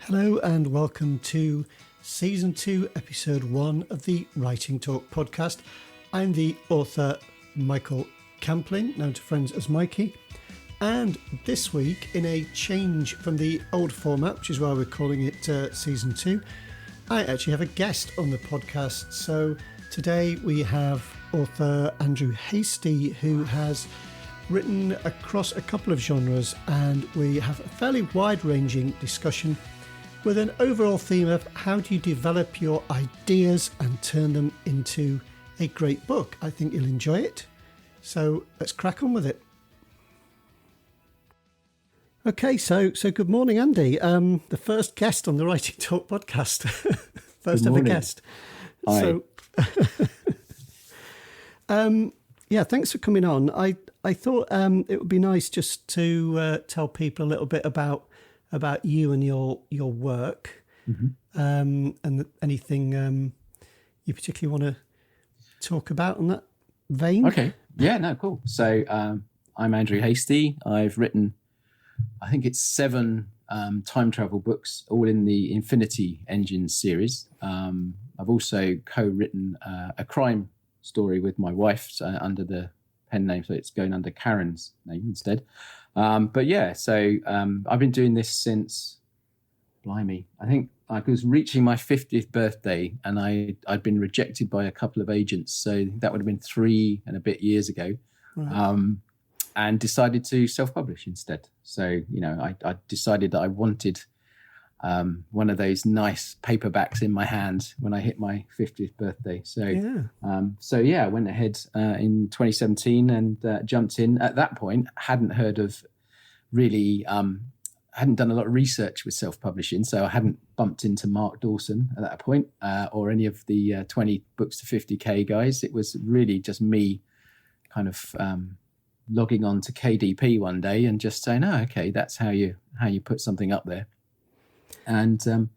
Hello and welcome to Season 2, Episode 1 of the Writing Talk podcast. I'm the author Michael Campling, known to friends as Mikey. And this week, in a change from the old format, which is why we're calling it Season 2, I actually have a guest on the podcast. So today we have author Andrew Hastie, who has written across a couple of genres, and we have a fairly wide-ranging discussion with an overall theme of how do you develop your ideas and turn them into a great book. I think you'll enjoy it. So let's crack on with it. Okay, so good morning, Andy. The first guest on the Writing Talk podcast. First ever guest. Hi. So, yeah, thanks for coming on. I thought it would be nice just to tell people a little bit about you and your work, and anything you particularly want to talk about in that vein. Okay. Yeah, no, cool. So I'm Andrew Hastie. I've written, I think it's 7 time travel books, all in the Infinity Engine series. I've also co-written a crime story with my wife under the pen name, so it's going under Karen's name instead. But yeah, so I've been doing this since, blimey, I think I was reaching my 50th birthday, and I'd been rejected by a couple of agents. So that would have been 3 and a bit years ago. Right. And decided to self-publish instead. So, you know, I decided that I wanted one of those nice paperbacks in my hand when I hit my 50th birthday. So, I went ahead in 2017 and jumped in. At that point, hadn't heard of really, hadn't done a lot of research with self-publishing. So I hadn't bumped into Mark Dawson at that point or any of the 20 books to 50K guys. It was really just me kind of logging on to KDP one day and just saying, oh, okay, that's how you put something up there. And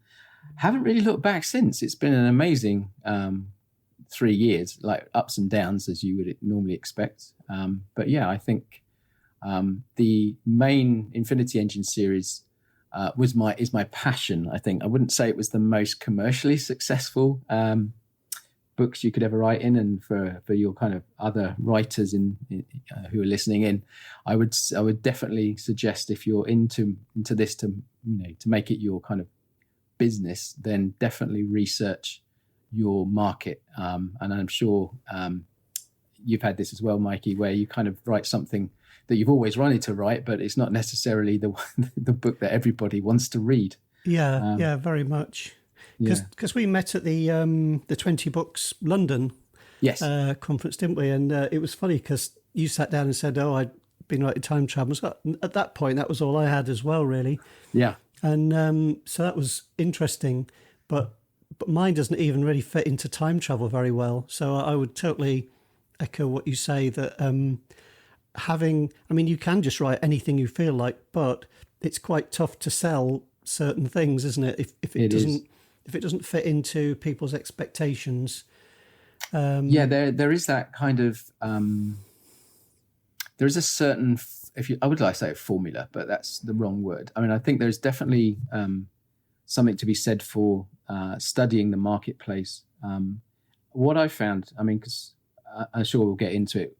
haven't really looked back since. It's been an amazing 3 years, like ups and downs as you would normally expect. But yeah, I think the main Infinity Engine series is my passion. I think I wouldn't say it was the most commercially successful books you could ever write in, and for your kind of other writers who are listening in, I would definitely suggest, if you're into this, to make it your kind of business, then definitely research your market. And I'm sure you've had this as well, Mikey, where you kind of write something that you've always wanted to write, but it's not necessarily the book that everybody wants to read. Yeah, very much. Because we met at the 20 Books London conference, didn't we? And it was funny because you sat down and said, oh, I'd been writing time travel. So at that point, that was all I had as well, really. Yeah. And so that was interesting. But mine doesn't even really fit into time travel very well. So I would totally echo what you say, that you can just write anything you feel like, but it's quite tough to sell certain things, isn't it? If it doesn't fit into people's expectations. There is that kind of there is a certain I would like to say a formula, but that's the wrong word. I mean, I think there's definitely something to be said for studying the marketplace. What I found, I mean, because I'm sure we'll get into it,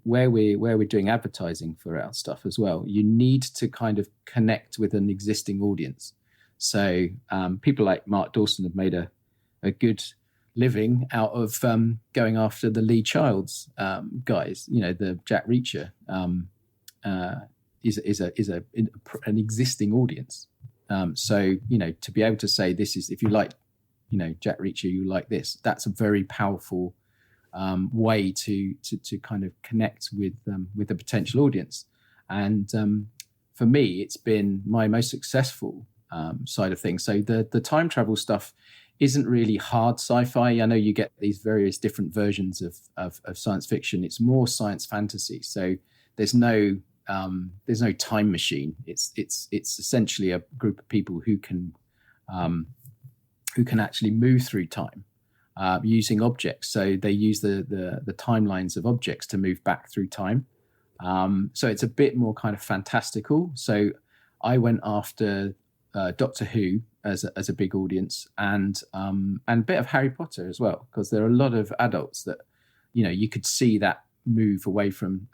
where we're doing advertising for our stuff as well, you need to kind of connect with an existing audience. So people like Mark Dawson have made a good living out of going after the Lee Childs guys. The Jack Reacher is an existing audience. So to be able to say, this is, if you like Jack Reacher, you like this. That's a very powerful way to kind of connect with the potential audience. And for me, it's been my most successful side of things. So the time travel stuff isn't really hard sci-fi. I know you get these various different versions of science fiction. It's more science fantasy. So there's no time machine. It's essentially a group of people who can actually move through time using objects. So they use the timelines of objects to move back through time. So it's a bit more kind of fantastical. So I went after Doctor Who as a big audience, and a bit of Harry Potter as well, because there are a lot of adults that, you could see that move away from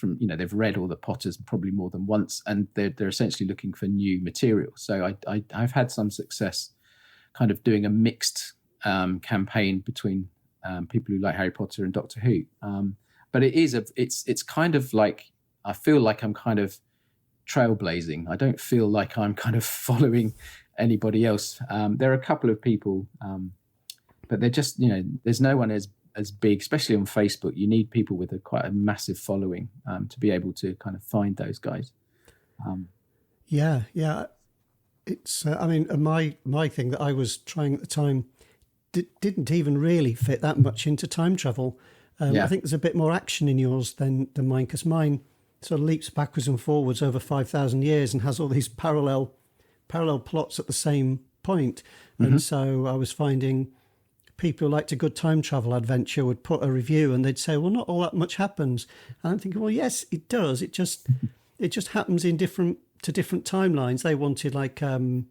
they've read all the Potters probably more than once, and they're essentially looking for new material. So I've had some success kind of doing a mixed campaign between people who like Harry Potter and Doctor Who. But it's kind of like, I feel like I'm kind of trailblazing. I don't feel like I'm kind of following anybody else. There are a couple of people, but they're just, there's no one as big, especially on Facebook. You need people with quite a massive following to be able to kind of find those guys. Yeah. It's, my thing that I was trying at the time didn't even really fit that much into time travel. I think there's a bit more action in yours than mine, because mine sort of leaps backwards and forwards over 5,000 years and has all these parallel plots at the same point. Mm-hmm. And so I was finding people who liked a good time travel adventure would put a review and they'd say, well, not all that much happens. And I'm thinking, well, yes, it does. It just happens in different timelines. They wanted like, a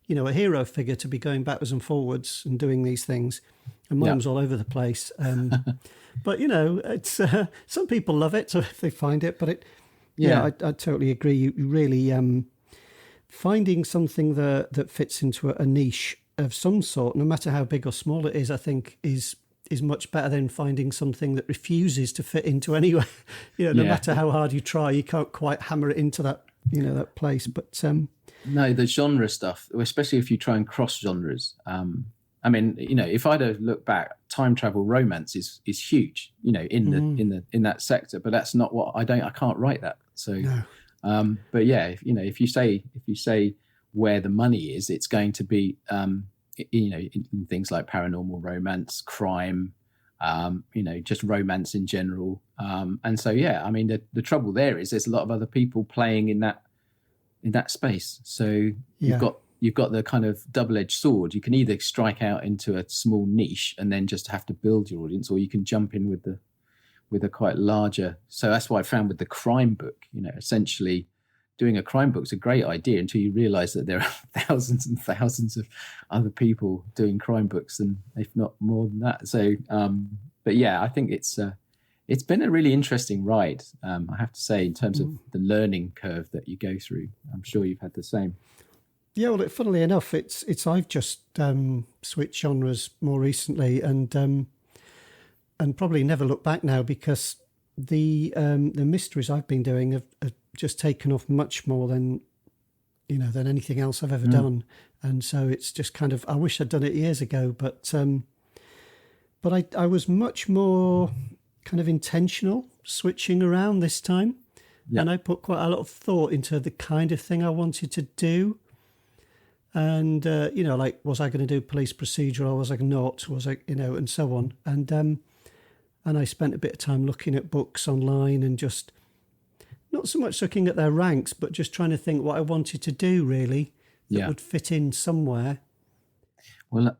hero figure to be going backwards and forwards and doing these things. And mine was all over the place. But, it's some people love it, so if they find it. But I totally agree. You really finding something that fits into a niche of some sort, no matter how big or small it is, I think is much better than finding something that refuses to fit into anywhere. No matter how hard you try, you can't quite hammer it into that that place. But no, the genre stuff, especially if you try and cross genres. If I'd have looked back, time travel romance is huge, in that sector. But that's not what I can't write that. So, no. But yeah, if you say where the money is, it's going to be, in things like paranormal romance, crime, just romance in general. And so, the trouble there is there's a lot of other people playing in that space. So you've got the kind of double-edged sword. You can either strike out into a small niche and then just have to build your audience, or you can jump in with a quite larger. So that's what I found with the crime book. Essentially doing a crime book is a great idea until you realize that there are thousands and thousands of other people doing crime books, and if not more than that. So, but yeah, I think it's been a really interesting ride. I have to say, in terms of the learning curve that you go through. I'm sure you've had the same. Yeah, well, funnily enough, it's I've just switched genres more recently, and probably never look back now, because the mysteries I've been doing have just taken off much more than anything else I've ever done, and so it's just kind of, I wish I'd done it years ago, but I was much more kind of intentional switching around this time, and I put quite a lot of thought into the kind of thing I wanted to do. And, like, was I going to do police procedural? Was I not? Was I, and so on. And I spent a bit of time looking at books online and just not so much looking at their ranks, but just trying to think what I wanted to do, really, that would fit in somewhere. Well,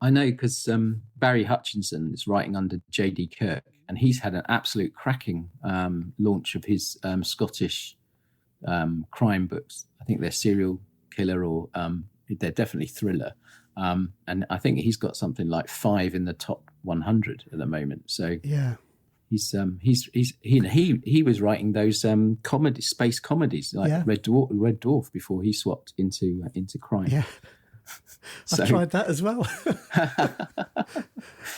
I know because Barry Hutchinson is writing under J.D. Kirk, and he's had an absolute cracking launch of his Scottish crime books. I think they're serial killer, or they're definitely thriller, and I think he's got something like 5 in the top 100 at the moment. So he was writing those space comedies like Red Dwarf before he swapped into crime. Yeah, so, I tried that as well.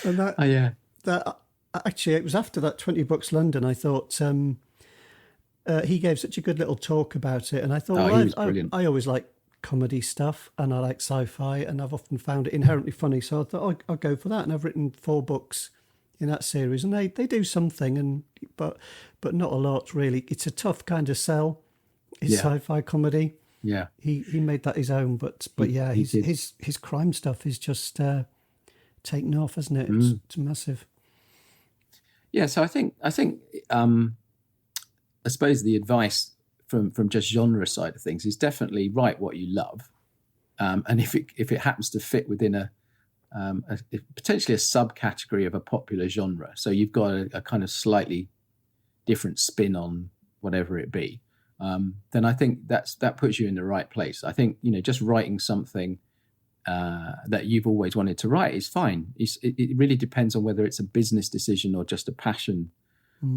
And that actually, it was after that 20 Books London. I thought he gave such a good little talk about it, and I thought, I always like comedy stuff, and I like sci-fi, and I've often found it inherently funny, so I thought I'll go for that, and I've written 4 books in that series, and they do something, but not a lot really. It's a tough kind of sell. It's sci-fi comedy. Yeah, he made that his own, but his crime stuff is just taken off, hasn't it? It's massive. Yeah, so I think I suppose the advice from just genre side of things is definitely write what you love, and if it happens to fit within a potentially a subcategory of a popular genre, so you've got a kind of slightly different spin on whatever it be, then I think that puts you in the right place. I think, just writing something that you've always wanted to write is fine. It really depends on whether it's a business decision or just a passion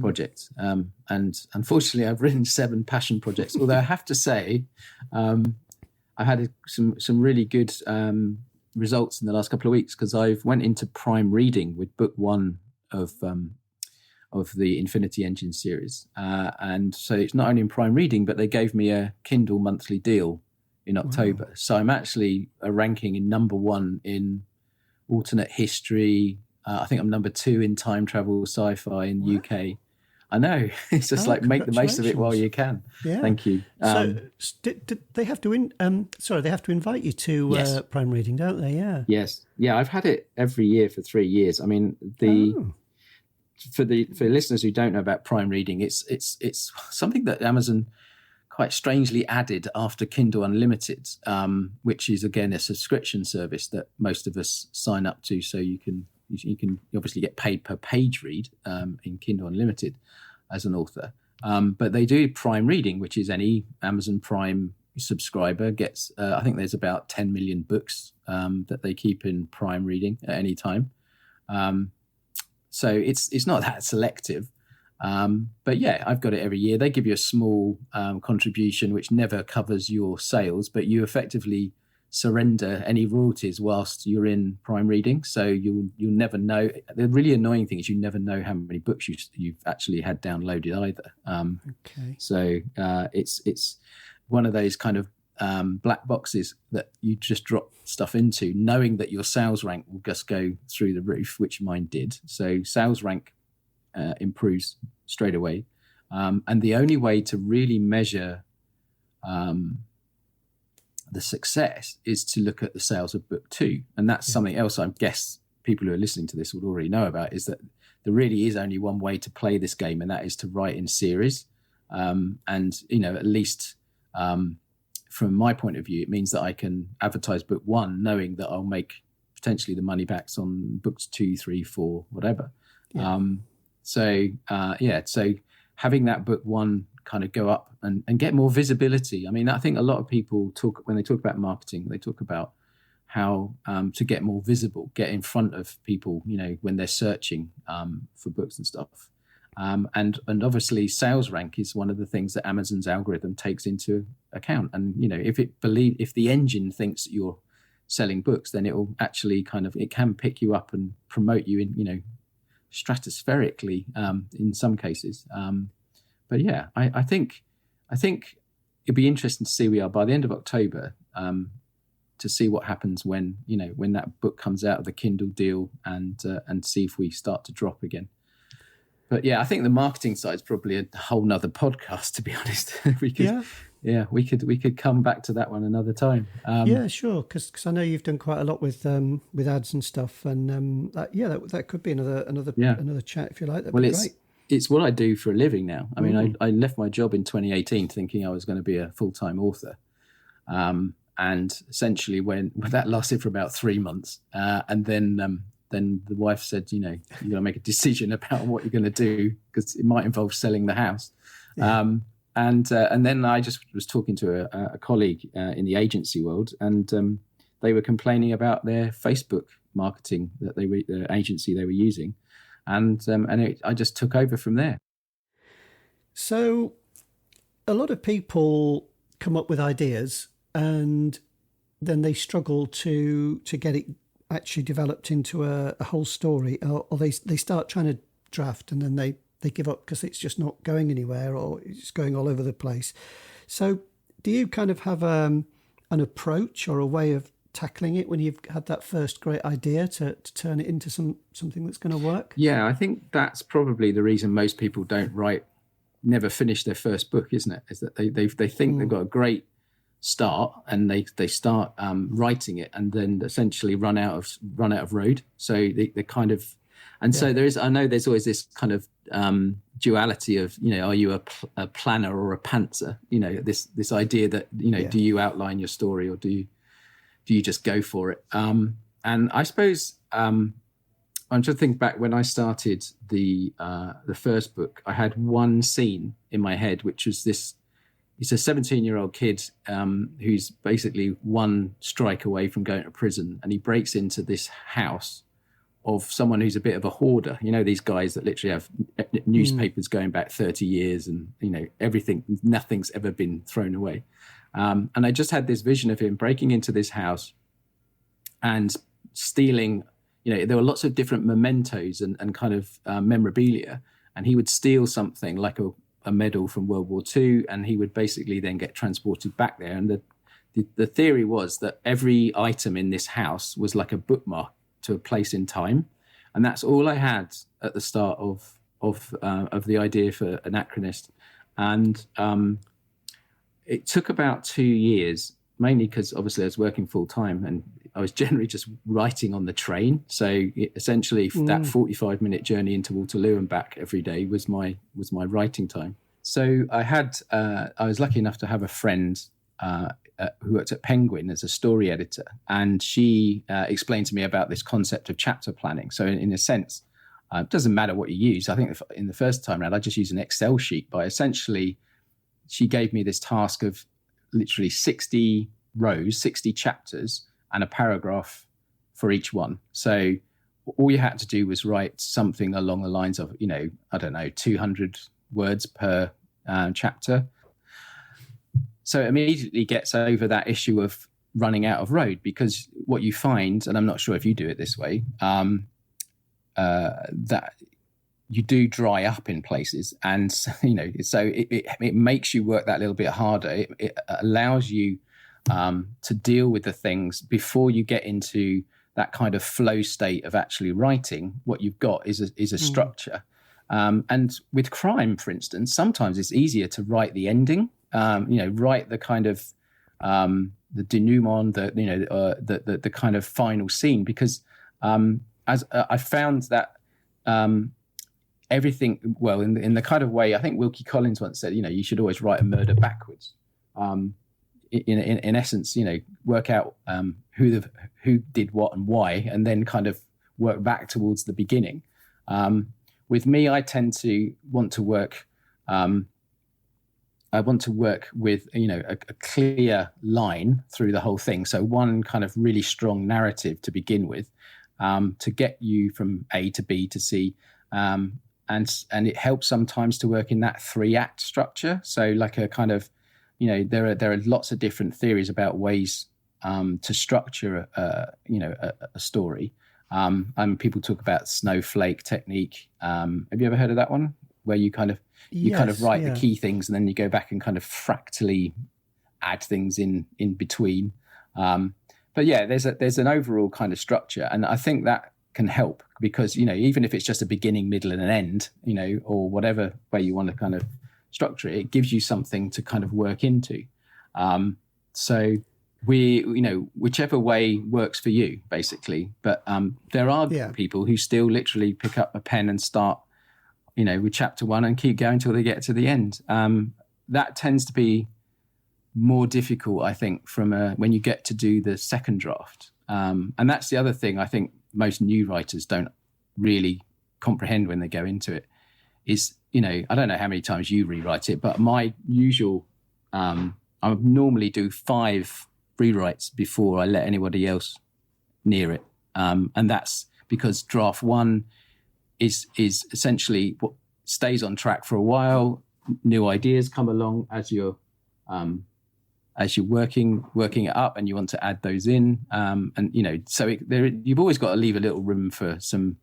project. And unfortunately, I've written 7 passion projects. Although I have to say, I had some really good results in the last couple of weeks, because I've went into Prime Reading with book 1 of the Infinity Engine series, and so it's not only in Prime Reading, but they gave me a Kindle monthly deal in October. Wow. So I'm actually ranking in number 1 in alternate history. I think I'm number 2 in time travel sci-fi in the UK. I know. It's just make the most of it while you can. Yeah. Thank you. So did they have to they have to invite you to yes. Prime Reading, don't they? Yeah. Yes. Yeah, I've had it every year for 3 years. I mean, for listeners who don't know about Prime Reading, it's something that Amazon quite strangely added after Kindle Unlimited, which is again a subscription service that most of us sign up to, so you can obviously get paid per page read in Kindle Unlimited as an author. But they do Prime Reading, which is any Amazon Prime subscriber gets, I think there's about 10 million books that they keep in Prime Reading at any time. So it's not that selective. But yeah, I've got it every year. They give you a small contribution, which never covers your sales, but you effectively surrender any royalties whilst you're in Prime Reading. So you'll never know. The really annoying thing is you never know how many books you've actually had downloaded either. Okay. So it's one of those kind of black boxes that you just drop stuff into, knowing that your sales rank will just go through the roof, which mine did. So sales rank improves straight away. And the only way to really measure the success is to look at the sales of book 2. And that's something else I guess people who are listening to this would already know about, is that there really is only one way to play this game, and that is to write in series. And, at least from my point of view, it means that I can advertise book 1 knowing that I'll make potentially the money backs on books 2, 3, 4, whatever. Yeah. So having that book 1 kind of go up and get more visibility. I mean, I think a lot of people when they talk about marketing, they talk about how to get more visible, get in front of people, when they're searching for books and stuff. And obviously sales rank is one of the things that Amazon's algorithm takes into account. And, if the engine thinks that you're selling books, then it will actually it can pick you up and promote you in, stratospherically in some cases. But yeah, I think it'd be interesting to see where we are by the end of October, to see what happens when that book comes out of the Kindle deal, and see if we start to drop again. But yeah, I think the marketing side is probably a whole nother podcast, to be honest. we could come back to that one another time. Yeah, sure. Because I know you've done quite a lot with ads and stuff, and that could be another chat if you like. That'd be great. It's what I do for a living now. I mean, I left my job in 2018 thinking I was going to be a full-time author. And essentially when that lasted for about 3 months. And then the wife said, you got to make a decision about what you're going to do, because it might involve selling the house. Yeah. And then I just was talking to a colleague in the agency world, and they were complaining about their Facebook marketing that the agency they were using. And I just took over from there. So a lot of people come up with ideas, and then they struggle to get it actually developed into a whole story, or they start trying to draft, and then they give up because it's just not going anywhere, or it's going all over the place. So do you kind of have an approach or a way of tackling it when you've had that first great idea to turn it into something that's going to work? Yeah, I think that's probably the reason most people never finish their first book, isn't it? Is that they think they've got a great start, and they start writing it, and then essentially run out of road. So they kind of, and so I know there's always this kind of duality of, are you a planner or a pantser? This idea that do you outline your story, or do you just go for it? And I suppose I'm trying to think back when I started the first book. I had one scene in my head, which was this he's a 17-year-old kid who's basically one strike away from going to prison, and he breaks into this house of someone who's a bit of a hoarder. You know, these guys that literally have newspapers going back 30 years and, you know, everything, nothing's ever been thrown away. And I just had this vision of him breaking into this house and stealing, you know, there were lots of different mementos and kind of memorabilia, and he would steal something like a medal from World War II, and he would basically then get transported back there. And the theory was that every item in this house was like a bookmark to a place in time, and that's all I had at the start of the idea for Anachronist. And it took about 2 years, mainly because obviously I was working full time and I was generally just writing on the train. So essentially that 45-minute journey into Waterloo and back every day was my writing time. So I was lucky enough to have a friend who worked at Penguin as a story editor, and she explained to me about this concept of chapter planning. So in a sense, it doesn't matter what you use. I think in the first time around, I just used an Excel sheet, but essentially she gave me this task of literally 60 rows, 60 chapters, and a paragraph for each one. So all you had to do was write something along the lines of, you know, I don't know, 200 words per chapter. So it immediately gets over that issue of running out of road, because what you find, and I'm not sure if you do it this way, that you do dry up in places, and you know, so it makes you work that little bit harder. It allows you to deal with the things before you get into that kind of flow state of actually writing. What you've got is a structure. And with crime, for instance, sometimes it's easier to write the ending. Write the kind of the denouement, the kind of final scene, because as I found that everything, well, in the kind of way, I think Wilkie Collins once said, you know, you should always write a murder backwards. In essence, you know, work out who did what and why, and then kind of work back towards the beginning. With me, I tend to want to work. I want to work with, you know, a clear line through the whole thing. So one kind of really strong narrative to begin with, to get you from A to B to C. And it helps sometimes to work in that 3-act structure. So like a kind of, you know, there are lots of different theories about ways to structure a story. People talk about snowflake technique. Have you ever heard of that one? Where you kind of write the key things and then you go back and kind of fractally add things in between. But yeah, there's an overall kind of structure, and I think that can help, because, you know, even if it's just a beginning, middle, and an end, you know, or whatever way you want to kind of structure it, it gives you something to kind of work into. So whichever way works for you, basically. But there are people who still literally pick up a pen and start, you know, with chapter 1 and keep going till they get to the end. That tends to be more difficult, I think, from when you get to do the second draft. And that's the other thing I think most new writers don't really comprehend when they go into it is, you know, I don't know how many times you rewrite it, but my usual, I normally do 5 rewrites before I let anybody else near it. And that's because draft 1 is essentially what stays on track for a while. New ideas come along as you're working it up, and you want to add those in. And you know, so you've always got to leave a little room for some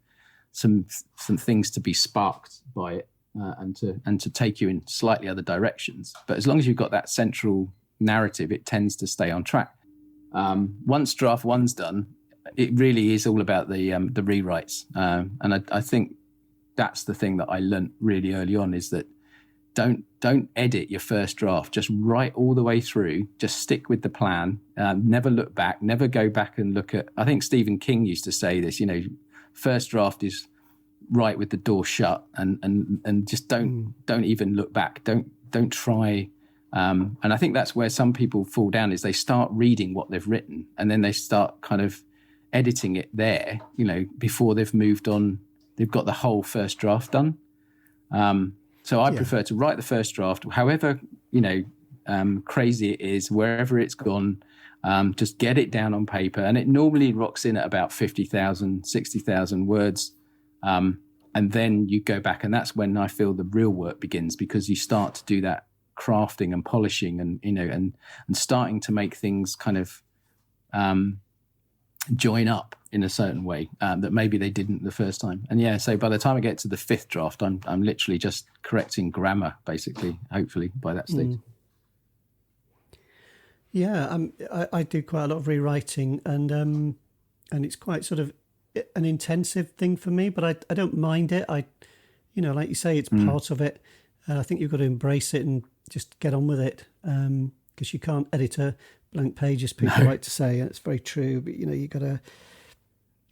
things to be sparked by it, and to take you in slightly other directions. But as long as you've got that central narrative, it tends to stay on track. Once draft 1's done, it really is all about the rewrites. And I think that's the thing that I learnt really early on, is that don't edit your first draft. Just write all the way through. Just stick with the plan. Never look back. Never go back and look at. I think Stephen King used to say this. You know, first draft is write with the door shut, and just don't even look back. Don't try. And I think that's where some people fall down, is they start reading what they've written and then they start kind of editing it there, you know, before they've moved on. They've got the whole first draft done. So I prefer to write the first draft, however, you know, crazy it is, wherever it's gone, just get it down on paper. And it normally rocks in at about 50,000, 60,000 words. And then you go back, and that's when I feel the real work begins, because you start to do that crafting and polishing and, and starting to make things kind of join up in a certain way that maybe they didn't the first time. And so by the time I get to the fifth draft, I'm literally just correcting grammar, basically, hopefully by that stage. Yeah, I do quite a lot of rewriting, and it's quite sort of an intensive thing for me, but I don't mind it. Like you say, it's part of it. I think you've got to embrace it and just get on with it, because you can't edit a blank page, as people like to say, and it's very true. But you got to.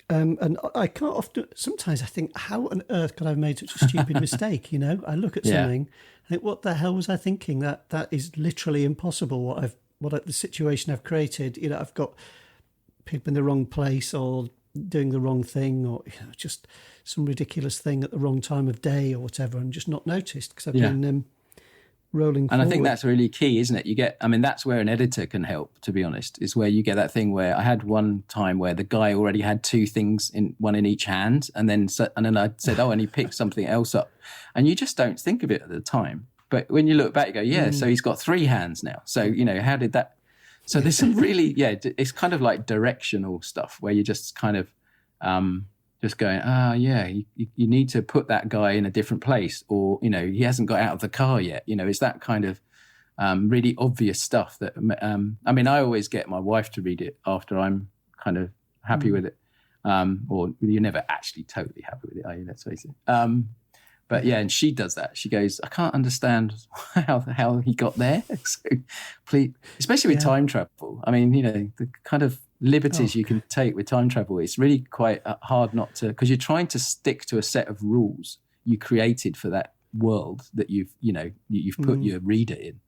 And I can't often. Sometimes I think, how on earth could I have made such a stupid mistake? I look at something, I think, what the hell was I thinking? That is literally impossible. The situation I've created. I've got people in the wrong place, or doing the wrong thing, or just some ridiculous thing at the wrong time of day or whatever, and just not noticed because I've been rolling and forward. I think that's really key, isn't it? That's where an editor can help, to be honest, is where you get that thing where I had one time where the guy already had two things, one in each hand, and then I said, and he picked something else up, and you just don't think of it at the time, but when you look back you go, so he's got three hands now, so how did that. So there's some really, it's kind of like directional stuff where you're just kind of just going, you need to put that guy in a different place, or, he hasn't got out of the car yet. It's that kind of really obvious stuff that, I always get my wife to read it after I'm kind of happy with it. Or you're never actually totally happy with it, are you? Let's face it. But and she does that. She goes, I can't understand how he got there. So please, especially with time travel. The kind of liberties you can take with time travel, it's really quite hard not to, because you're trying to stick to a set of rules you created for that world that you've put your reader in.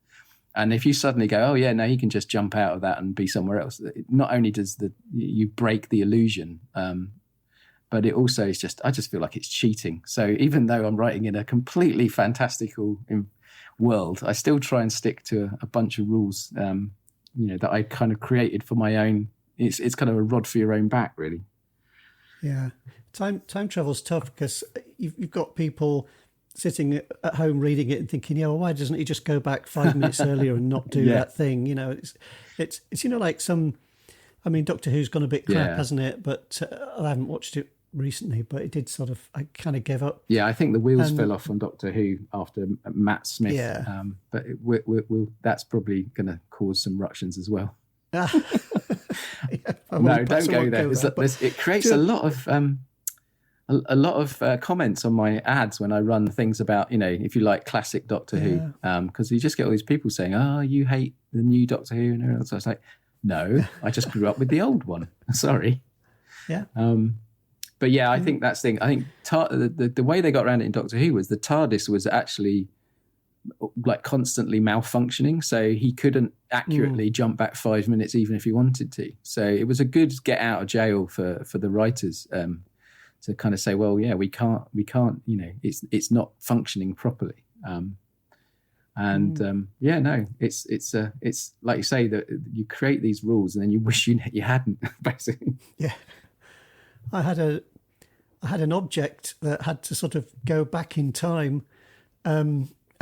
And if you suddenly go, he can just jump out of that and be somewhere else, not only does you break the illusion, but it also is I just feel like it's cheating. So even though I'm writing in a completely fantastical world, I still try and stick to a bunch of rules, that I kind of created for my own. It's kind of a rod for your own back, really. Yeah. Time travel's tough because you've got people sitting at home reading it and thinking, why doesn't he just go back 5 minutes earlier and not do that thing? It's like some, Doctor Who's gone a bit crap, hasn't it? But I haven't watched it recently, but it did I kind of gave up. Yeah, I think the wheels fell off on Doctor Who after Matt Smith. Yeah. But that's probably going to cause some ructions as well. No, don't go there. It creates a lot of comments on my ads when I run things about, if you like classic Doctor Who, because you just get all these people saying, you hate the new Doctor Who, and everything else. So it's like, no, I just grew up with the old one. Sorry. Yeah. But I think that's the thing. I think the way they got around it in Doctor Who was the TARDIS was actually like constantly malfunctioning, so he couldn't accurately jump back 5 minutes even if he wanted to. So it was a good get out of jail for the writers to kind of say, well, we can't, it's not functioning properly. It's like you say, that you create these rules and then you wish you hadn't, basically. Yeah. I had an object that had to sort of go back in time,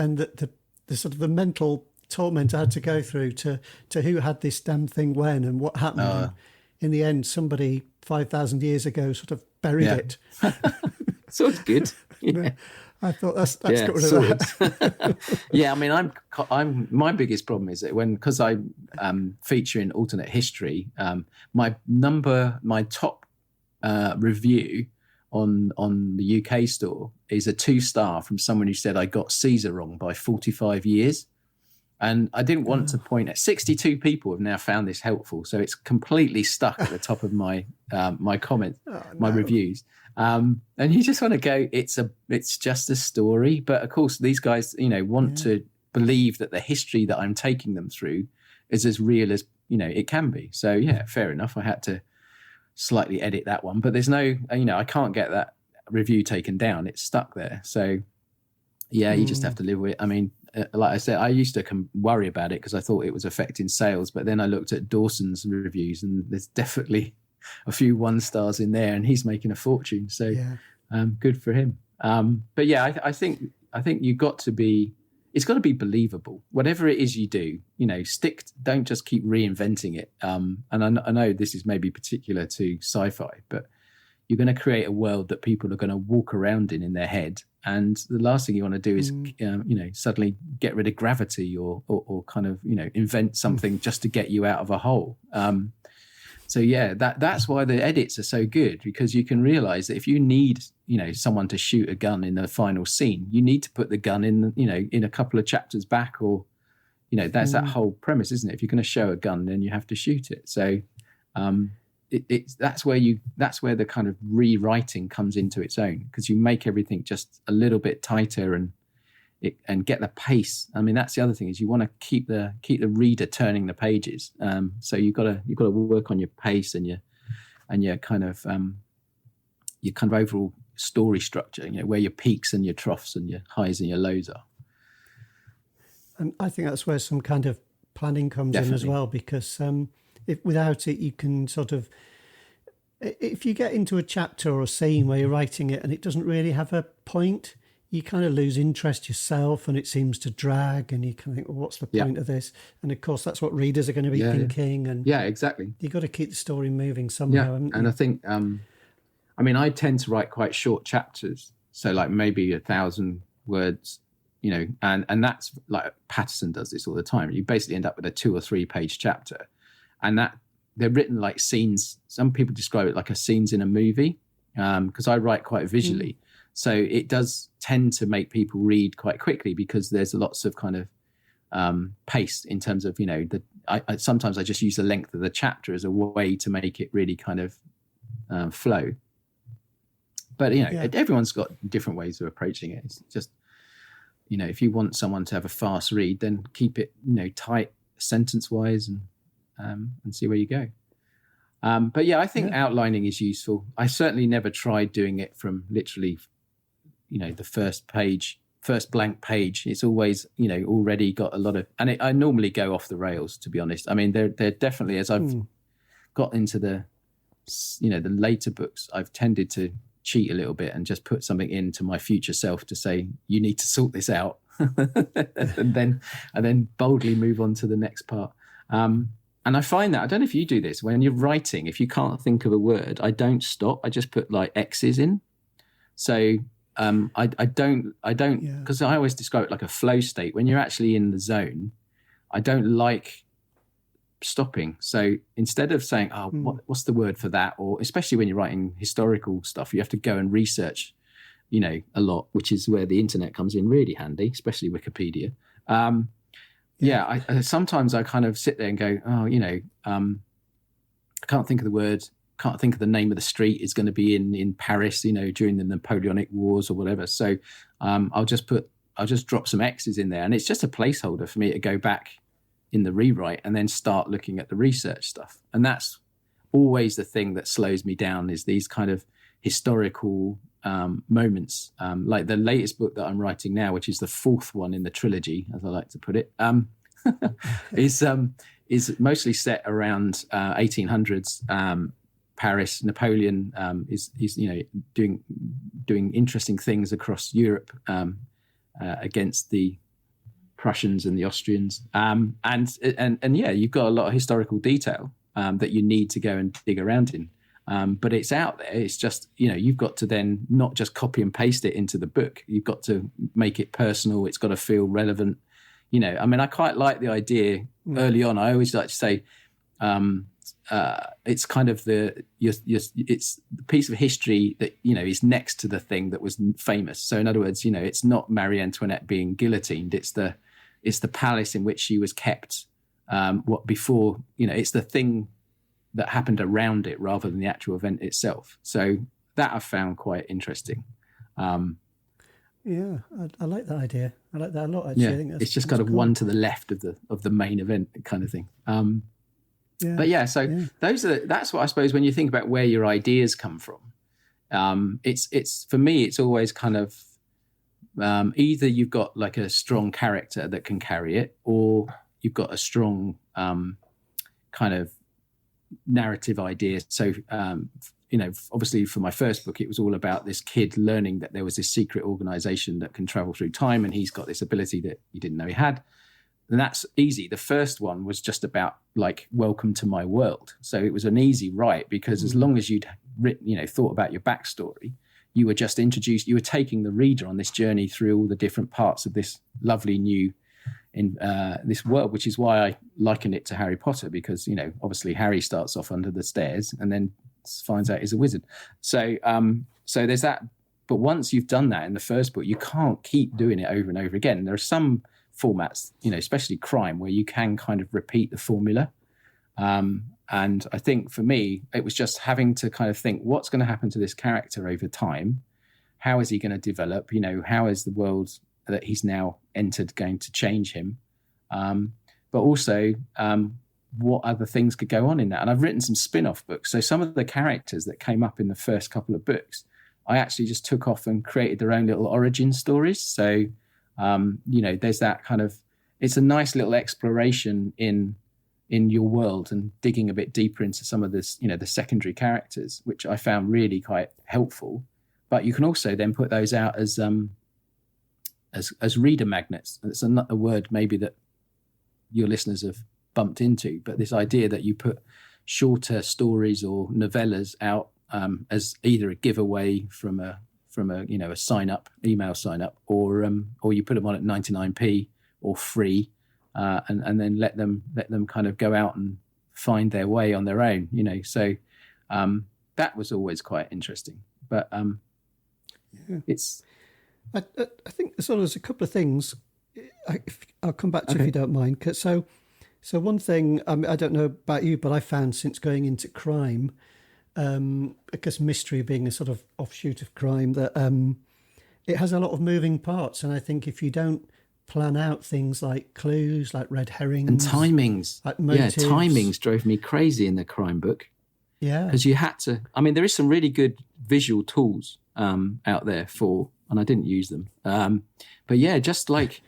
and the sort of the mental torment I had to go through to who had this damn thing when and what happened. And in the end, somebody 5,000 years ago sort of buried it. So it's good. Yeah. I thought that's got rid of that. I'm my biggest problem is that because I feature in alternate history, my top review on the UK store is a 2-star from someone who said I got Caesar wrong by 45 years. And I didn't want to point at 62 people have now found this helpful. So it's completely stuck at the top of my comments, my reviews. And you just want to go, it's just a story. But of course, these guys, want to believe that the history that I'm taking them through is as real as, it can be. So fair enough. I had to slightly edit that one, but there's no, I can't get that review taken down. It's stuck there. So you just have to live with it. like I said, I used to worry about it because I thought it was affecting sales. But then I looked at Dawson's reviews, and there's definitely a few 1 stars in there, and he's making a fortune. So good for him. But yeah, I think you've got to be. It's got to be believable. Whatever it is you do, don't just keep reinventing it. And I know this is maybe particular to sci-fi, but you're going to create a world that people are going to walk around in their head. And the last thing you want to do is, suddenly get rid of gravity or kind of, invent something just to get you out of a hole. So yeah, that's why the edits are so good, because you can realize that if you need, someone to shoot a gun in the final scene, you need to put the gun in, in a couple of chapters back, or, that's that whole premise, isn't it? If you're going to show a gun, then you have to shoot it. So that's where the kind of rewriting comes into its own, because you make everything just a little bit tighter and get the pace. I mean, that's the other thing, is you want to keep the reader turning the pages. So you've got to work on your pace and your kind of overall story structure. Where your peaks and your troughs and your highs and your lows are. And I think that's where some kind of planning comes in as well, because if without it, you can sort of, if you get into a chapter or a scene where you're writing it and it doesn't really have a point, you kind of lose interest yourself, and it seems to drag, and you can think, well, what's the point of this? And of course, that's what readers are going to be thinking. And exactly. You've got to keep the story moving somehow. And I think, I tend to write quite short chapters. So like maybe 1,000 words, and that's like Patterson does this all the time. You basically end up with a 2 or 3 page chapter, and that they're written like scenes. Some people describe it like a scenes in a movie, because I write quite visually. So it does tend to make people read quite quickly, because there's lots of kind of pace in terms of, sometimes I just use the length of the chapter as a way to make it really kind of flow. But, everyone's got different ways of approaching it. It's just, if you want someone to have a fast read, then keep it, tight sentence-wise and see where you go. But yeah, I think outlining is useful. I certainly never tried doing it from literally, the first blank page. It's always, already got a lot of, and I normally go off the rails, to be honest. I mean, they're definitely, as I've got into the later books, I've tended to cheat a little bit and just put something into my future self to say, you need to sort this out, and then boldly move on to the next part. And I find that, I don't know if you do this, when you're writing, if you can't think of a word, I don't stop. I just put like X's in. So I don't, because I always describe it like a flow state. When you're actually in the zone, I don't like stopping. So instead of saying, what's the word for that? Or especially when you're writing historical stuff, you have to go and research, a lot, which is where the internet comes in really handy, especially Wikipedia. I sometimes I kind of sit there and go, I can't think of the word, can't think of the name of the street is going to be in Paris, during the Napoleonic Wars or whatever. So I'll just drop some X's in there, and it's just a placeholder for me to go back in the rewrite and then start looking at the research stuff. And that's always the thing that slows me down, is these kind of historical moments. Like the latest book that I'm writing now, which is the 4th one in the trilogy, as I like to put it, is mostly set around 1800s Paris. Napoleon is doing interesting things across Europe against the Prussians and the Austrians, and you've got a lot of historical detail that you need to go and dig around in. But it's out there. It's just, you've got to then not just copy and paste it into the book. You've got to make it personal. It's got to feel relevant. I quite like the idea early on. I always like to say, it's kind of it's the piece of history that, is next to the thing that was famous. So in other words, it's not Marie Antoinette being guillotined. It's the palace in which she was kept. It's the thing that happened around it rather than the actual event itself. So that I found quite interesting. I like that idea. I like that a lot, actually. Yeah, I think it's just kind of cool. One to the left of the main event kind of thing. That's what I suppose when you think about where your ideas come from. It's for me, it's always kind of Either you've got like a strong character that can carry it, or you've got a strong kind of narrative idea. So, obviously for my first book, it was all about this kid learning that there was this secret organization that can travel through time, and he's got this ability that he didn't know he had. And that's easy. The first one was just about like, welcome to my world. So it was an easy write, because as long as you'd written, thought about your backstory, you were just introduced, you were taking the reader on this journey through all the different parts of this lovely new in this world, which is why I liken it to Harry Potter, because, obviously Harry starts off under the stairs and then finds out he's a wizard. So there's that. But once you've done that in the first book, you can't keep doing it over and over again. There are some formats, especially crime, where you can kind of repeat the formula. And I think for me, it was just having to kind of think, what's going to happen to this character over time? How is he going to develop? How is the world that he's now entered going to change him? But also, what other things could go on in that? And I've written some spin-off books. So some of the characters that came up in the first couple of books, I actually just took off and created their own little origin stories. So, there's that kind of, it's a nice little exploration in your world and digging a bit deeper into some of this, the secondary characters, which I found really quite helpful. But you can also then put those out as reader magnets. It's a word maybe that your listeners have bumped into, but this idea that you put shorter stories or novellas out as either a giveaway from a email sign up, or you put them on at 99p or free, and then let them kind of go out and find their way on their own. So that was always quite interesting. But it's. I think there's a couple of things. I'll come back to if you don't mind. So one thing, I don't know about you, but I found since going into crime, because mystery being a sort of offshoot of crime, that it has a lot of moving parts. And I think if you don't plan out things like clues, like red herrings. And timings. Like motives. Yeah, timings drove me crazy in the crime book. Yeah. Because you had to, there is some really good visual tools out there and I didn't use them. But yeah, just like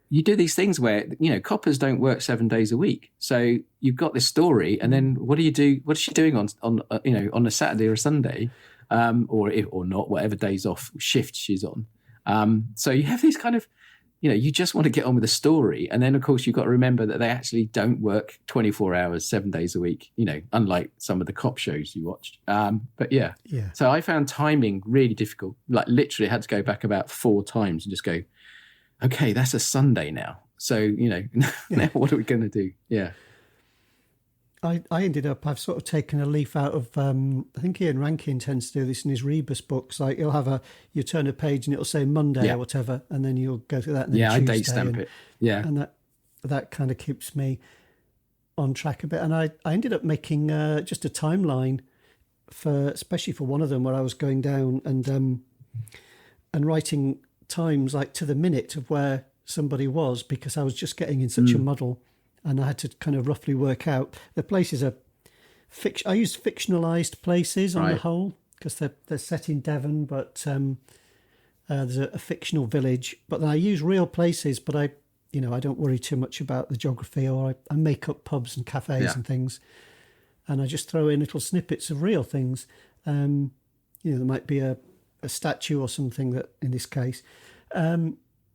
you do these things where, coppers don't work 7 days a week. So you've got this story, and then what do you do? What is she doing on a Saturday or a Sunday, or not, whatever days off shift she's on. So you have these kind of, you just want to get on with the story. And then of course you've got to remember that they actually don't work 24 hours, 7 days a week, unlike some of the cop shows you watched. But yeah. So I found timing really difficult. Like literally had to go back about 4 times and just go, okay, that's a Sunday now. So, now what are we going to do? Yeah. I ended up, I've sort of taken a leaf out of, I think Ian Rankin tends to do this in his Rebus books. Like you'll have you turn a page and it'll say Monday or whatever, and then you'll go through that. And then Tuesday, I date stamp it. Yeah. And that kind of keeps me on track a bit. And I ended up making just a timeline especially for one of them, where I was going down and writing times like to the minute of where somebody was, because I was just getting in such a muddle. And I had to kind of roughly work out the places are I used fictionalized places on the whole, because they're set in Devon, but there's a fictional village. But then I use real places, but I don't worry too much about the geography, or I make up pubs and cafes and things, and I just throw in little snippets of real things. There might be a statue or something that, in this case.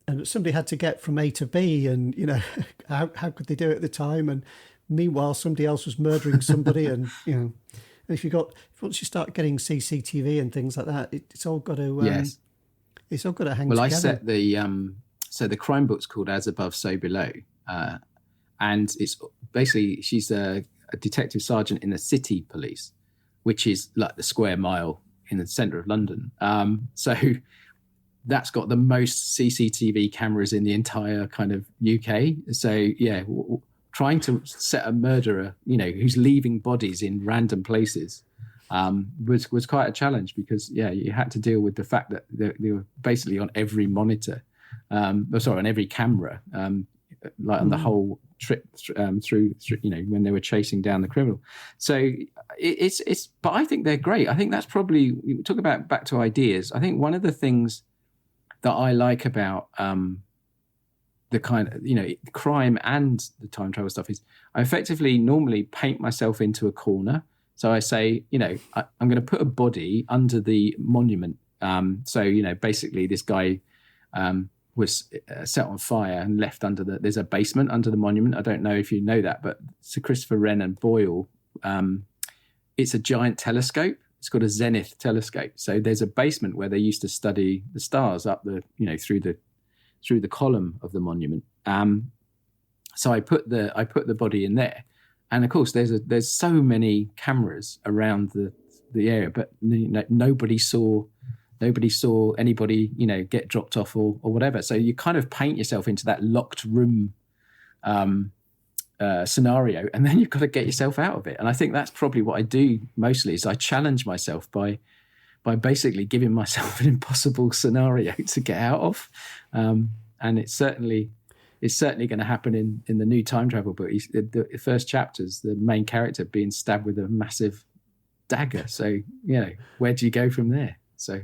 And somebody had to get from A to B, and how could they do it at the time? And meanwhile, somebody else was murdering somebody, and and once you start getting CCTV and things like that, it's all got to it's all got to hang together. Well, I set the crime book's called As Above, So Below, and it's basically she's a detective sergeant in the city police, which is like the square mile in the centre of London. So that's got the most CCTV cameras in the entire kind of UK. So trying to set a murderer, who's leaving bodies in random places, was quite a challenge, because you had to deal with the fact that they were basically on every monitor, on every camera, like on the whole trip through, when they were chasing down the criminal. So but I think they're great. I think that's probably, we talk about back to ideas. I think one of the things that I like about the kind of, crime and the time travel stuff is I effectively normally paint myself into a corner. So I say, I'm going to put a body under the monument. So, basically this guy was set on fire and left there's a basement under the monument. I don't know if you know that, but Sir Christopher Wren and Boyle, it's a giant telescope. It's called a zenith telescope. So there's a basement where they used to study the stars up through the column of the monument. So I put the body in there, and of course there's so many cameras around the area, but nobody saw anybody get dropped off or whatever. So you kind of paint yourself into that locked room scenario, and then you've got to get yourself out of it. And I think that's probably what I do mostly, is I challenge myself by basically giving myself an impossible scenario to get out of. And it's certainly going to happen in the new time travel book. The first chapter's the main character being stabbed with a massive dagger. So, where do you go from there? So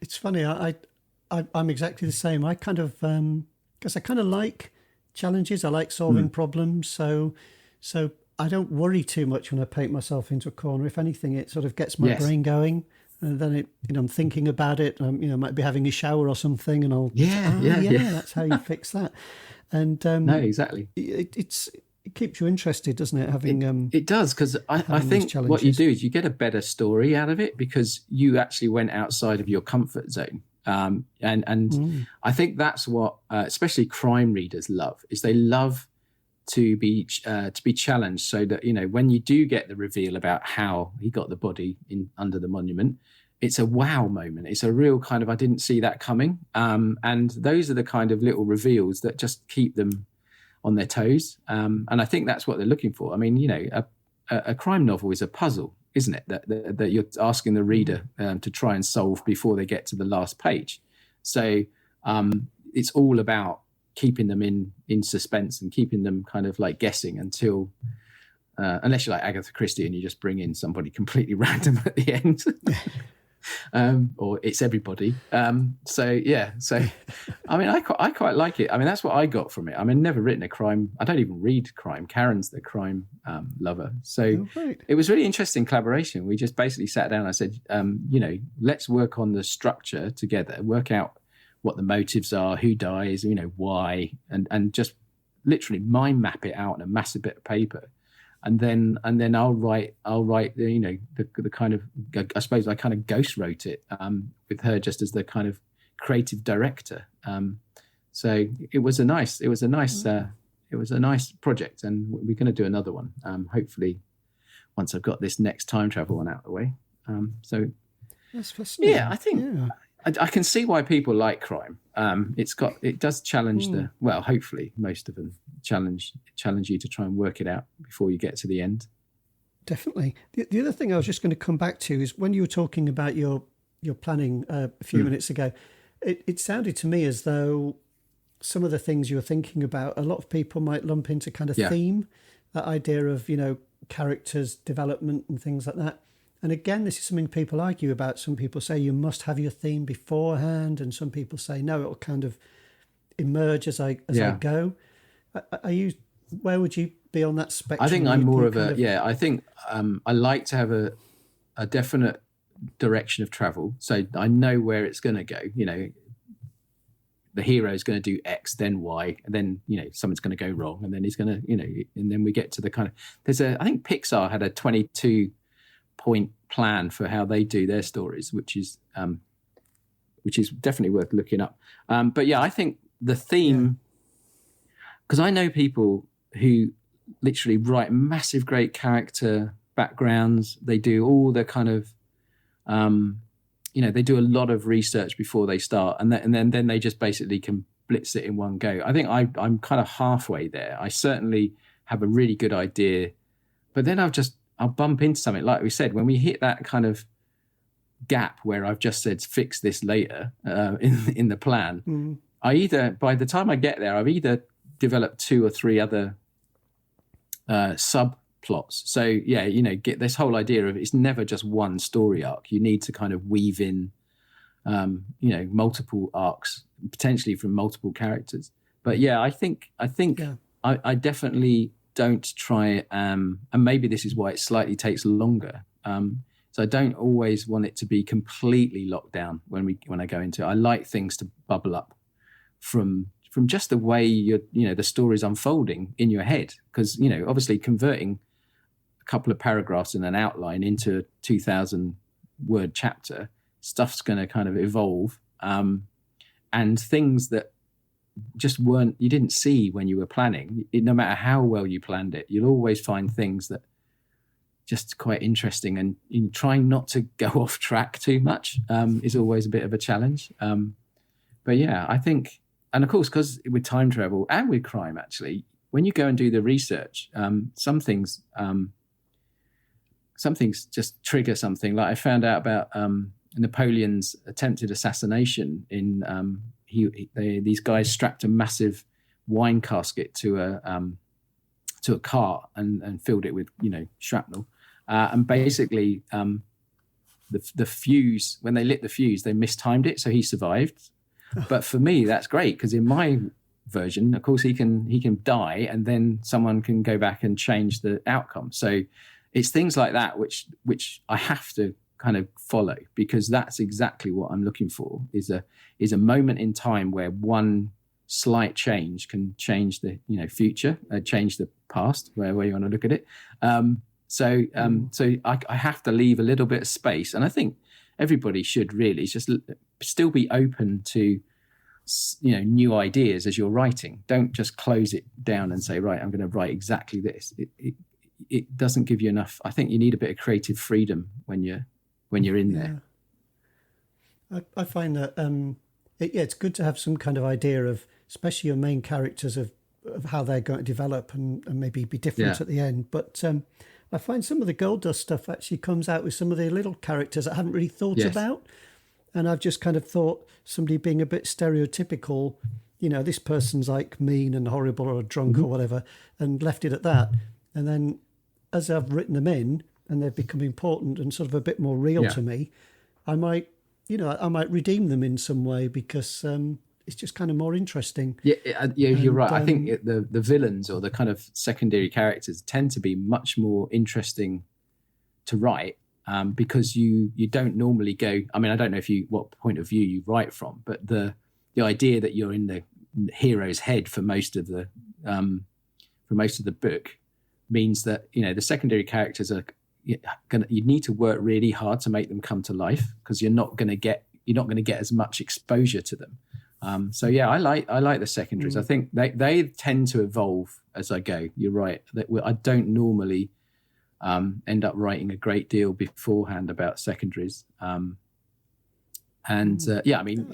it's funny. I'm exactly the same. I kind of, because I kind of like challenges. I like solving problems. So I don't worry too much when I paint myself into a corner. If anything, it sort of gets my brain going, and then I'm thinking about it. Might be having a shower or something, and I'll that's how you fix that. And no, exactly. It keeps you interested, doesn't it? Having it does, because I think what you do is you get a better story out of it because you actually went outside of your comfort zone. And I think that's what especially crime readers love, is they love to be challenged, so that when you do get the reveal about how he got the body in under the monument, it's a wow moment. It's a real kind of I didn't see that coming, and those are the kind of little reveals that just keep them on their toes, and I think that's what they're looking for. I mean, a crime novel is a puzzle, isn't it, that you're asking the reader to try and solve before they get to the last page. So it's all about keeping them in suspense and keeping them kind of like guessing until unless you're like Agatha Christie and you just bring in somebody completely random at the end. Or it's everybody. So I mean, I quite like it. I mean, that's what I got from it. I mean, never written a crime. I don't even read crime. Karen's the crime lover. So It was really interesting collaboration. We just basically sat down and I said, let's work on the structure together, work out what the motives are, who dies, why, and just literally mind map it out on a massive bit of paper. And then I'll write the kind of, I suppose I kind of ghost wrote it with her just as the kind of creative director. So it was a nice project, and we're going to do another one. Hopefully once I've got this next time travel one out of the way. So that's fascinating. Yeah, I think I can see why people like crime. It does challenge hopefully most of them challenge you to try and work it out before you get to the end. Definitely. The other thing I was just going to come back to is when you were talking about your planning a few minutes ago, it sounded to me as though some of the things you were thinking about, a lot of people might lump into kind of theme, that idea of, characters development and things like that. And again, this is something people argue about. Some people say you must have your theme beforehand, and some people say no, it'll kind of emerge as I go. Are you? Where would you be on that spectrum? I think I'm more of a I think I like to have a definite direction of travel, so I know where it's going to go. The hero is going to do X, then Y, and then something's going to go wrong, and then he's going to and then we get to the kind of I think Pixar had a 22-point plan for how they do their stories, which is definitely worth looking up. But I think the theme, because I know people who literally write massive, great character backgrounds. They do all the kind of, they do a lot of research before they start, and then they just basically can blitz it in one go. I think I'm kind of halfway there. I certainly have a really good idea, but then I'll bump into something, like we said, when we hit that kind of gap where I've just said fix this later in the plan. By the time I get there, I've either developed 2 or 3 other subplots. So get this whole idea of it's never just one story arc. You need to kind of weave in multiple arcs, potentially from multiple characters. But yeah, I think Yeah. I definitely don't try, and maybe this is why it slightly takes longer. So I don't always want it to be completely locked down when I go into it. I like things to bubble up from just the way the story's unfolding in your head, because obviously converting a couple of paragraphs in an outline into a 2,000 word chapter, stuff's going to kind of evolve, and things that just you didn't see when you were planning. No matter how well you planned it, you'll always find things that just quite interesting, and trying not to go off track too much is always a bit of a challenge. But yeah, I think, and of course, because with time travel and with crime, actually, when you go and do the research, some things just trigger something. Like I found out about Napoleon's attempted assassination. These guys strapped a massive wine casket to a cart and filled it with shrapnel, and basically the fuse, when they lit the fuse, they mistimed it, so he survived. But for me, that's great, because in my version, of course, he can die, and then someone can go back and change the outcome. So it's things like that which I have to kind of follow, because that's exactly what I'm looking for, is a moment in time where one slight change can change the future, change the past, where you want to look at it. So I have to leave a little bit of space, and I think everybody should really just still be open to new ideas as you're writing. Don't just close it down and say, right, I'm going to write exactly this. It doesn't give you enough. I think you need a bit of creative freedom when you're in there. I find that it's good to have some kind of idea of, especially your main characters, of how they're going to develop and maybe be different at the end. But I find some of the Gold Dust stuff actually comes out with some of the little characters I haven't really thought about. And I've just kind of thought somebody being a bit stereotypical, this person's like mean and horrible or drunk or whatever, and left it at that. And then as I've written them in and they've become important and sort of a bit more real to me, I might redeem them in some way, because it's just kind of more interesting. Yeah, you're right. I think the villains or the kind of secondary characters tend to be much more interesting to write, because you don't normally go. I mean, I don't know what point of view you write from, but the idea that you're in the hero's head for most of the book means that the secondary characters are you need to work really hard to make them come to life, because you're not going to get as much exposure to them. So yeah, I like the secondaries. I think they tend to evolve as I go. You're right. I don't normally end up writing a great deal beforehand about secondaries. I mean,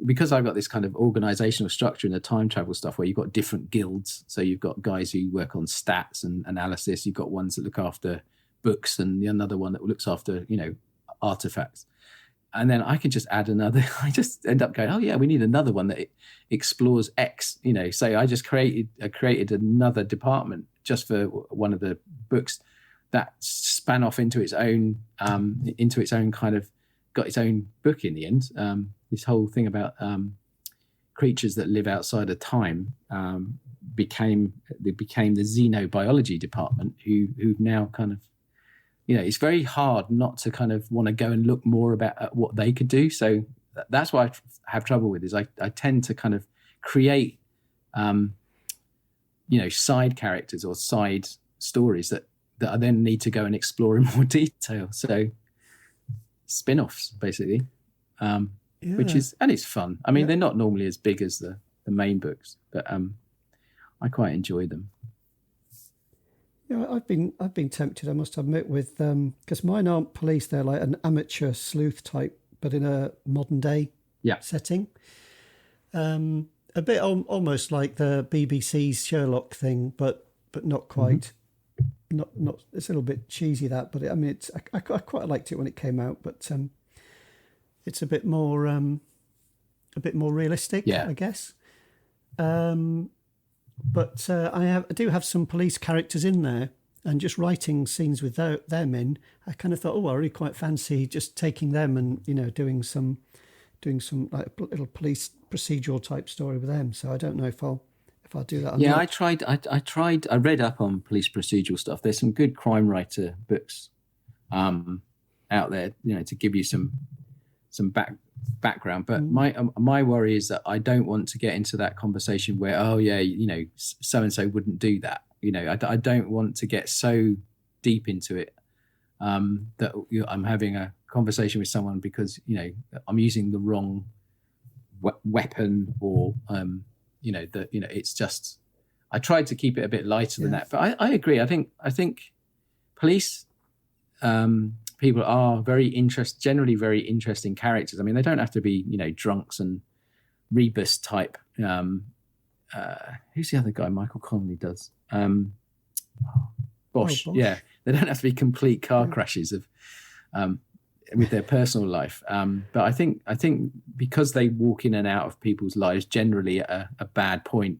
because I've got this kind of organizational structure in the time travel stuff where you've got different guilds. So you've got guys who work on stats and analysis. You've got ones that look after books, and another one that looks after, artifacts. And then I can just add another. I just end up going, oh yeah, we need another one that explores X. So I just created another department just for one of the books that span off into its own kind of, got its own book in the end. This whole thing about creatures that live outside of time became the xenobiology department, who've now kind of, it's very hard not to kind of want to go and look more about what they could do. So that's what I have trouble with, is I tend to kind of create, side characters or side stories that I then need to go and explore in more detail. So spin-offs, basically. Which is, and it's fun. I mean, they're not normally as big as the main books, but I quite enjoy them. Yeah, I've been tempted, I must admit, with because mine aren't police; they're like an amateur sleuth type, but in a modern day setting. A bit almost like the BBC's Sherlock thing, but not quite. Not it's a little bit cheesy, that, but I mean, I quite liked it when it came out, but it's a bit more realistic, I guess. But I do have some police characters in there, And just writing scenes with them in, I kind of thought, oh, I really quite fancy just taking them and, you know, doing some like little police procedural type story with them. So I don't know if I'll do that or Yeah, not. I read up on police procedural stuff. There's some good crime writer books out there, you know, to give you some background. But my worry is that I don't want to get into that conversation where, oh yeah, you know, so and so wouldn't do that. You know, I don't want to get so deep into it that I'm having a conversation with someone because, you know, I'm using the wrong weapon or you know, that, you know, it's just, I tried to keep it a bit lighter than that. But I agree. I think police people are generally very interesting characters. I mean, they don't have to be, you know, drunks and rebus type. Who's the other guy? Michael Connelly does. Bosch. Yeah. They don't have to be complete car crashes of with their personal life. But I think because they walk in and out of people's lives generally at a bad point,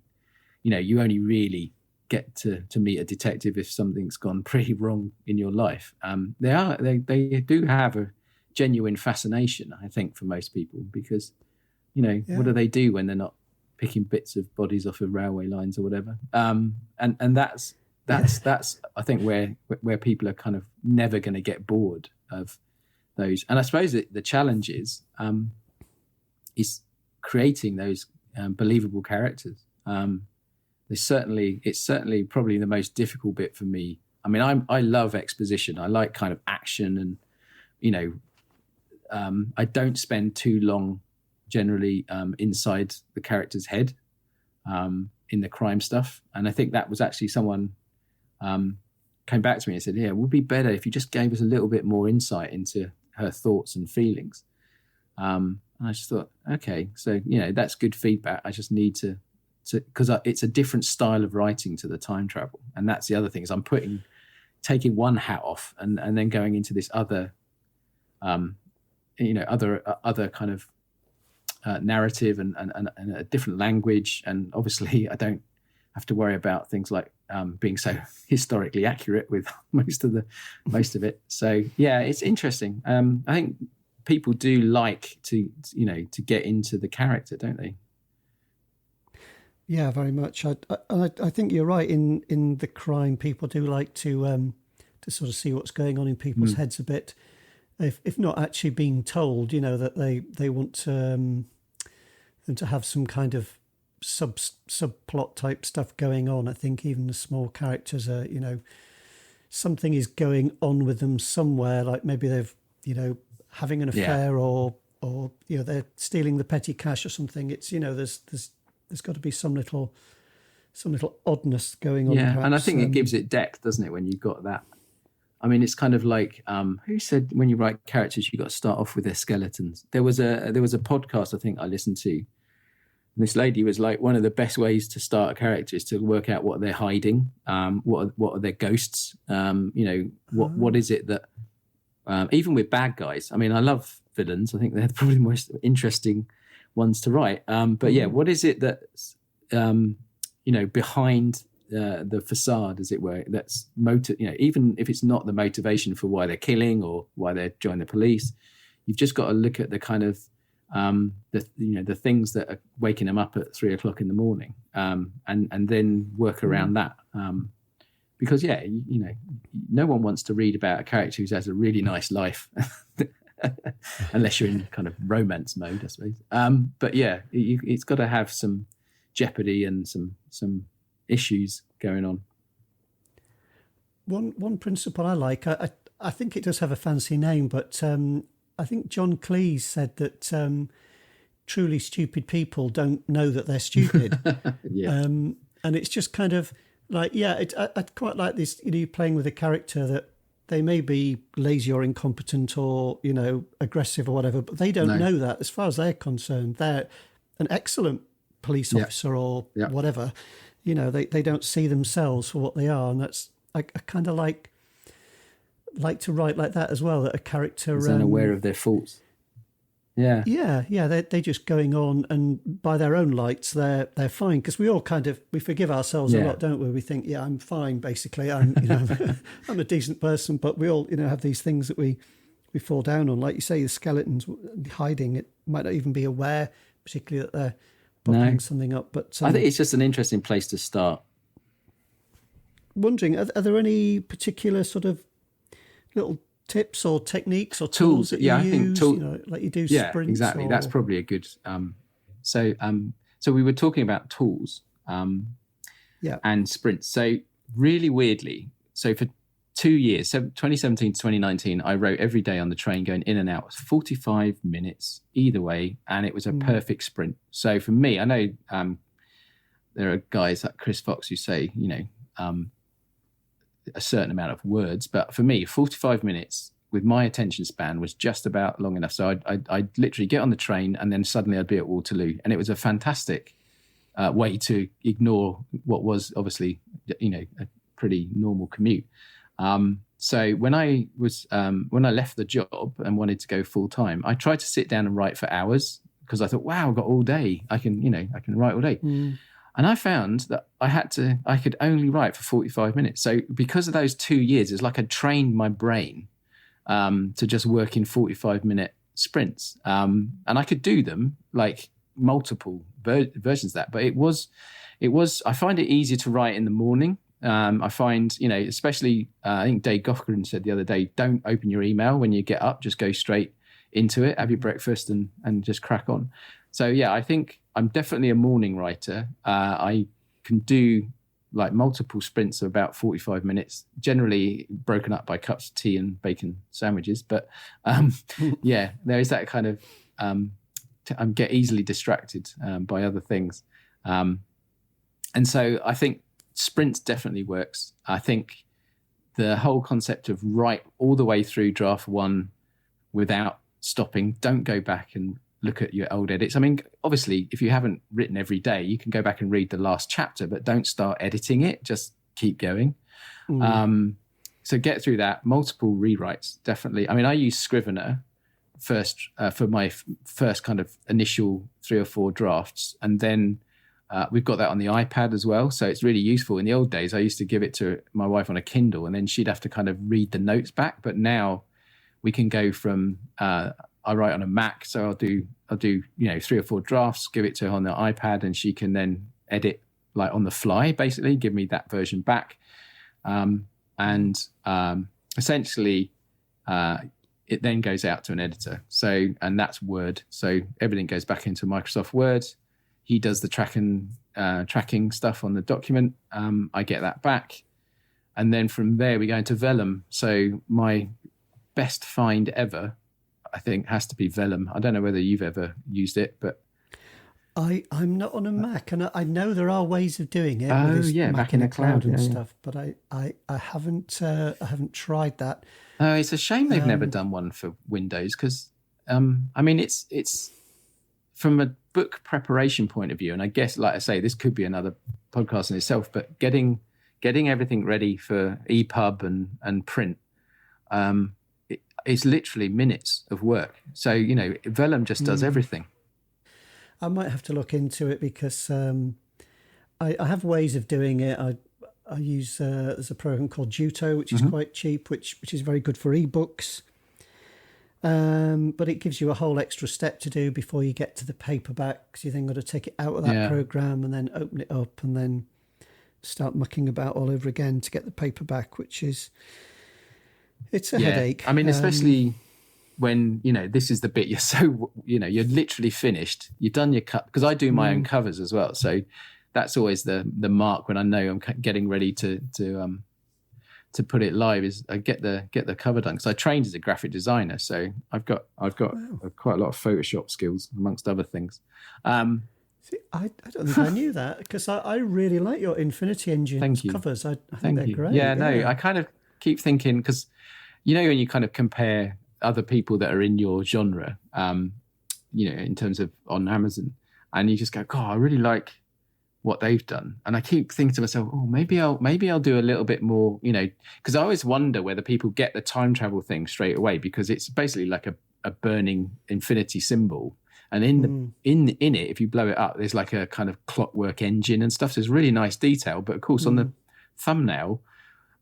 you know, you only really get to meet a detective if something's gone pretty wrong in your life. They do have a genuine fascination, I think, for most people because, you know, what do they do when they're not picking bits of bodies off of railway lines or whatever? And that's I think where people are kind of never going to get bored of those. And I suppose the challenge is creating those believable characters. It's certainly probably the most difficult bit for me. I mean, I love exposition. I like kind of action, and you know, I don't spend too long generally inside the character's head in the crime stuff. And I think that was actually someone came back to me and said, "Yeah, it would be better if you just gave us a little bit more insight into her thoughts and feelings." And I just thought, okay, so you know, that's good feedback. I just need to because it's a different style of writing to the time travel, and that's the other thing is I'm taking one hat off and then going into this other, you know, other kind of narrative and a different language, and obviously I don't have to worry about things like being so historically accurate with most of it. So yeah, it's interesting. I think people do like to get into the character, don't they? Yeah, very much. I think you're right. In the crime, people do like to sort of see what's going on in people's heads a bit, if not actually being told. You know, that they want them to have some kind of subplot type stuff going on. I think even the small characters are, you know, something is going on with them somewhere. Like maybe they've, you know, having an affair or you know, they're stealing the petty cash or something. It's, you know, there's got to be some little oddness going on. Yeah, perhaps. And I think it gives it depth, doesn't it, when you've got that? I mean, it's kind of like who said when you write characters, you got to start off with their skeletons. There was a podcast I think I listened to, and this lady was like, one of the best ways to start a character is to work out what they're hiding. What are their ghosts? You know, what is it that even with bad guys? I mean, I love villains. I think they're probably the most interesting ones to write. But yeah, what is it that's you know, behind the facade, as it were, that's you know, even if it's not the motivation for why they're killing or why they're joining the police, you've just got to look at the kind of the things that are waking them up at 3 o'clock in the morning, and then work around that. Because yeah, you know, no one wants to read about a character who has a really nice life. Unless you're in kind of romance mode, I suppose. But yeah, it's got to have some jeopardy and some issues going on. One principle I like, I think it does have a fancy name, but I think John Cleese said that truly stupid people don't know that they're stupid. And it's just kind of like, yeah, I'd quite like this, you know, playing with a character that they may be lazy or incompetent or, you know, aggressive or whatever, but they don't know that. As far as they're concerned, they're an excellent police officer or whatever. You know, they don't see themselves for what they are. And that's, I kind of like to write like that as well, that a character... is unaware of their faults. Yeah. Yeah, they're just going on, and by their own lights, they're fine. Because we all we forgive ourselves a lot, don't we? We think, yeah, I'm fine. Basically, I'm I'm a decent person, but we all have these things that we fall down on. Like you say, the skeletons hiding. It might not even be aware, particularly that they're bottling something up. But I think it's just an interesting place to start. Wondering, are there any particular sort of little tips or techniques or tools that you use? I think like you do sprints. Exactly. That's probably a good. So we were talking about tools. And sprints. So really weirdly, so for 2 years, 2017 to 2019, I wrote every day on the train going in and out. It was 45 minutes either way, and it was a perfect sprint. So for me, I know there are guys like Chris Fox who say, a certain amount of words, but for me, 45 minutes with my attention span was just about long enough. So I'd literally get on the train and then suddenly I'd be at Waterloo, and it was a fantastic way to ignore what was obviously, a pretty normal commute. So when I left the job and wanted to go full time, I tried to sit down and write for hours because I thought, wow, I've got all day. I can write all day. And I found that I could only write for 45 minutes. So because of those 2 years, it's like I trained my brain to just work in 45-minute sprints. And I could do them like multiple versions of that. But it was, I find it easier to write in the morning. I find, especially, I think Dave Goffgren said the other day, don't open your email when you get up, just go straight into it, have your breakfast and just crack on. So, yeah, I think I'm definitely a morning writer. I can do like multiple sprints of about 45 minutes, generally broken up by cups of tea and bacon sandwiches. But yeah, there is that kind of, I get easily distracted by other things. And so I think sprints definitely works. I think the whole concept of write all the way through draft one without stopping, don't go back and look at your old edits. I mean, obviously, if you haven't written every day, you can go back and read the last chapter, but don't start editing it. Just keep going. So get through that. Multiple rewrites, definitely. I mean, I use Scrivener first for my first kind of initial 3 or 4 drafts. And then we've got that on the iPad as well. So it's really useful. In the old days, I used to give it to my wife on a Kindle and then she'd have to kind of read the notes back. But now we can go from... I write on a Mac, so I'll do 3 or 4 drafts, give it to her on the iPad, and she can then edit like on the fly, basically, give me that version back. Essentially, it then goes out to an editor. So, and that's Word. So everything goes back into Microsoft Word. He does the tracking stuff on the document. I get that back. And then from there, we go into Vellum. So my best find ever, I think, has to be Vellum. I don't know whether you've ever used it, but I'm not on a Mac, and I know there are ways of doing it. Oh, yeah, Mac in the cloud and stuff. But I haven't tried that. It's a shame they've never done one for Windows because, I mean, it's from a book preparation point of view, and I guess, like I say, this could be another podcast in itself. But getting everything ready for EPUB and print. It's literally minutes of work. So, Vellum just does everything. I might have to look into it because I have ways of doing it. I use there's a program called Juto, which is quite cheap, which is very good for ebooks. But it gives you a whole extra step to do before you get to the paperback, because you then got to take it out of that program and then open it up and then start mucking about all over again to get the paperback, which is... It's a headache. I mean, especially when, this is the bit you're so, you're literally finished. You've done your cut, because I do my own covers as well. So that's always the mark when I know I'm getting ready to put it live is I get the cover done, because I trained as a graphic designer. So I've got quite a lot of Photoshop skills amongst other things. See, I don't think I knew that, because I really like your Infinity Engine covers. I think they're great. Yeah, no, I kind of keep thinking, because when you kind of compare other people that are in your genre, in terms of on Amazon, and you just go, God, I really like what they've done. And I keep thinking to myself, oh, maybe I'll do a little bit more, because I always wonder whether people get the time travel thing straight away, because it's basically like a burning infinity symbol. And in it, if you blow it up, there's like a kind of clockwork engine and stuff. So it's really nice detail. But of course, on the thumbnail,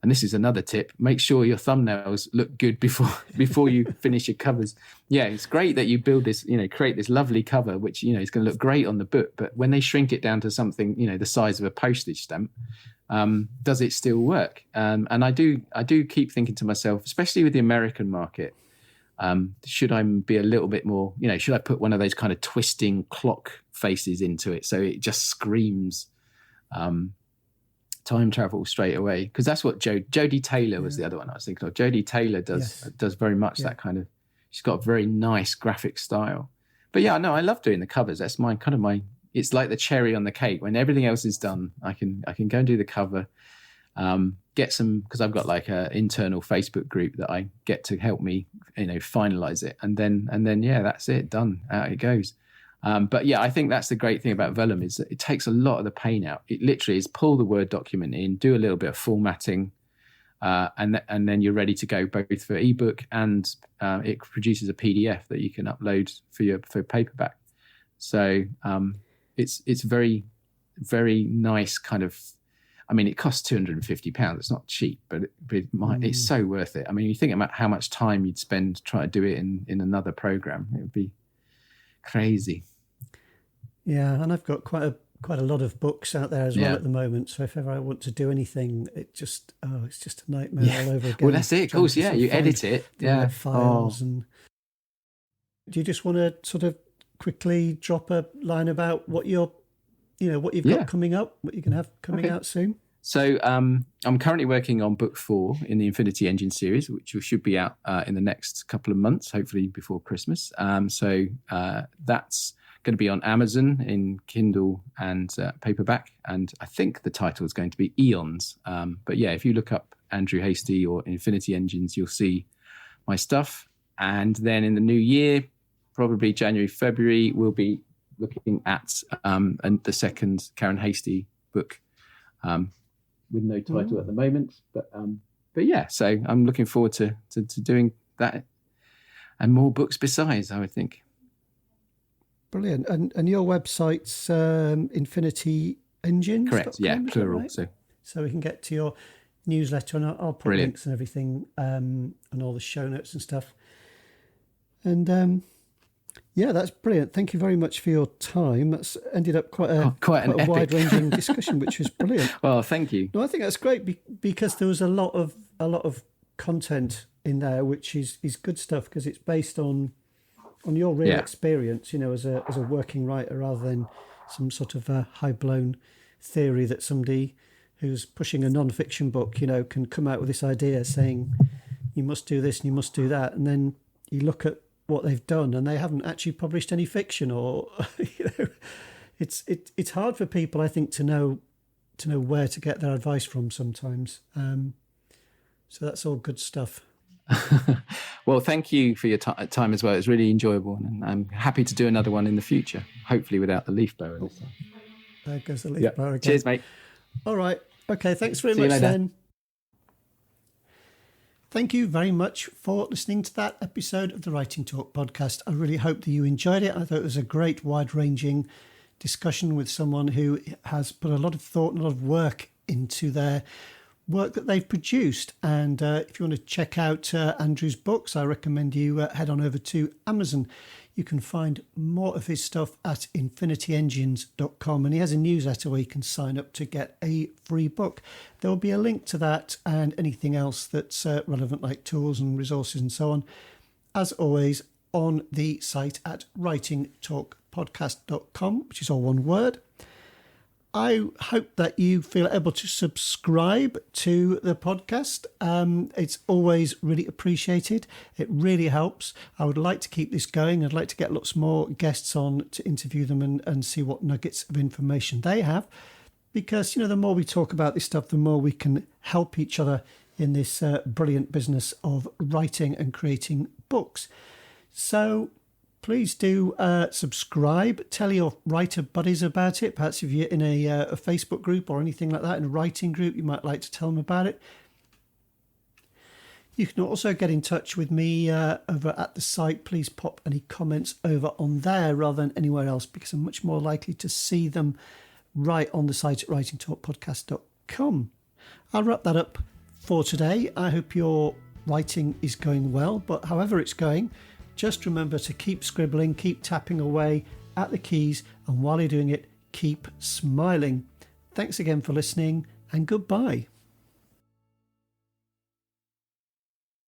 and this is another tip, make sure your thumbnails look good before you finish your covers. Yeah, it's great that you build this, create this lovely cover, which, is going to look great on the book. But when they shrink it down to something, the size of a postage stamp, does it still work? And I do keep thinking to myself, especially with the American market, should I be a little bit more, should I put one of those kind of twisting clock faces into it so it just screams time travel straight away? Because that's what Jodie Taylor was the other one I was thinking of. Jodie Taylor does very much that kind of, she's got a very nice graphic style. But yeah, no, I love doing the covers. That's my it's like the cherry on the cake. When everything else is done, I can go and do the cover. Get some, because I've got like an internal Facebook group that I get to help me, finalize it, and then yeah, that's it, done, out it goes. But yeah, I think that's the great thing about vellum, is that it takes a lot of the pain out. It literally is pull the Word document in, do a little bit of formatting, and then you're ready to go, both for ebook and it produces a PDF that you can upload for paperback. So it's very, very nice kind of. I mean, it costs £250. It's not cheap, but it's so worth it. I mean, you think about how much time you'd spend trying to do it in another program. It would be crazy. Yeah, and I've got quite a lot of books out there as well at the moment. So if ever I want to do anything, it's just a nightmare all over again. Well, that's it. Of course, yeah. You edit it. Yeah. Files and. Do you just want to sort of quickly drop a line about what you've got coming up, what you can have coming out soon? So I'm currently working on book 4 in the Infinity Engine series, which should be out in the next couple of months, hopefully before Christmas. So that's going to be on Amazon in Kindle and paperback. And I think the title is going to be Eons. But yeah, if you look up Andrew Hastie or Infinity Engines, you'll see my stuff. And then in the new year, probably January, February, we'll be looking at and the second Karen Hastie book, with no title at the moment, but yeah. So I'm looking forward to doing that and more books besides, I would think. Brilliant. And your website's Infinity Engines? Correct. Yeah, plural. Right? So we can get to your newsletter, and I'll put links and everything, and all the show notes and stuff. And yeah, that's brilliant. Thank you very much for your time. That's ended up quite a wide-ranging discussion, which was brilliant. Well, thank you. No, I think that's great because there was a lot of content in there, which is good stuff, because it's based on your real experience, as a working writer, rather than some sort of a high-blown theory that somebody who's pushing a non-fiction book, can come out with this idea saying you must do this and you must do that, and then you look at what they've done and they haven't actually published any fiction, or it's hard for people, I think, to know where to get their advice from sometimes. So that's all good stuff. Well, thank you for your time as well. It's really enjoyable, and I'm happy to do another one in the future, hopefully without the leaf blower this time. There goes the leaf blower again. Cheers, mate. All right. Okay, thanks very much then. Thank you very much for listening to that episode of the Writing Talk podcast. I really hope that you enjoyed it. I thought it was a great, wide-ranging discussion with someone who has put a lot of thought and a lot of work into their work that they've produced. And if you want to check out Andrew's books, I recommend you head on over to Amazon. You can find more of his stuff at infinityengines.com, and he has a newsletter where you can sign up to get a free book. There will be a link to that and anything else that's relevant, like tools and resources and so on, as always, on the site at writingtalkpodcast.com, which is all one word. I hope that you feel able to subscribe to the podcast. It's always really appreciated. It really helps. I would like to keep this going. I'd like to get lots more guests on to interview them and see what nuggets of information they have. Because, the more we talk about this stuff, the more we can help each other in this brilliant business of writing and creating books. So please do subscribe. Tell your writer buddies about it. Perhaps if you're in a Facebook group or anything like that, in a writing group, you might like to tell them about it. You can also get in touch with me over at the site. Please pop any comments over on there rather than anywhere else, because I'm much more likely to see them right on the site at writingtalkpodcast.com. I'll wrap that up for today. I hope your writing is going well, but however it's going, just remember to keep scribbling, keep tapping away at the keys, and while you're doing it, keep smiling. Thanks again for listening, and goodbye.